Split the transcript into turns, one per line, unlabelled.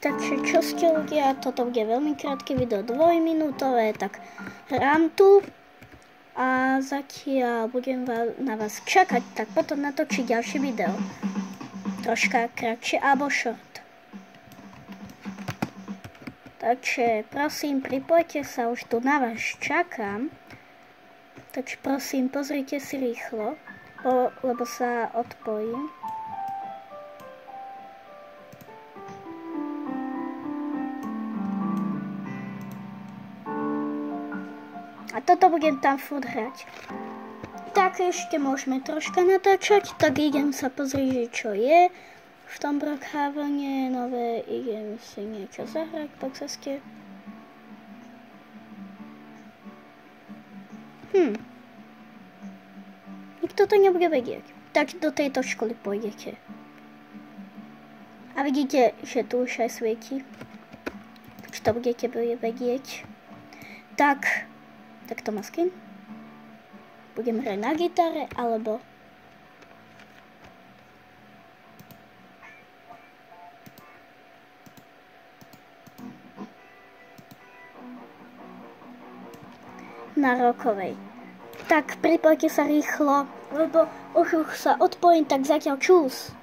Takže čo ste ľudia, toto bude veľmi krátke video, 2-minútové, tak hrám tu a zatiaľ budem na vás čakať, tak potom natočiť ďalšie video. Troška kratšie alebo short. Takže prosím, pripojte sa, už tu na vás čakám. Takže prosím, pozrite si rýchlo, lebo sa odpojím. A toto budem tam furt hrať. Tak ešte môžeme troška natáčať, tak idem sa pozrieť, čo je v tom Brookhavene nové, idem si niečo zahrať po ceste. Nikto to nebude vedieť. Tak do tejto školy pôjdete. A vidíte, že tu už aj svieti. Takže to budete vedieť. Tak to má skin. Budem hrať na gitare, alebo na rockovej. Tak pripojte sa rýchlo, lebo už sa odpojím, tak zatiaľ čus.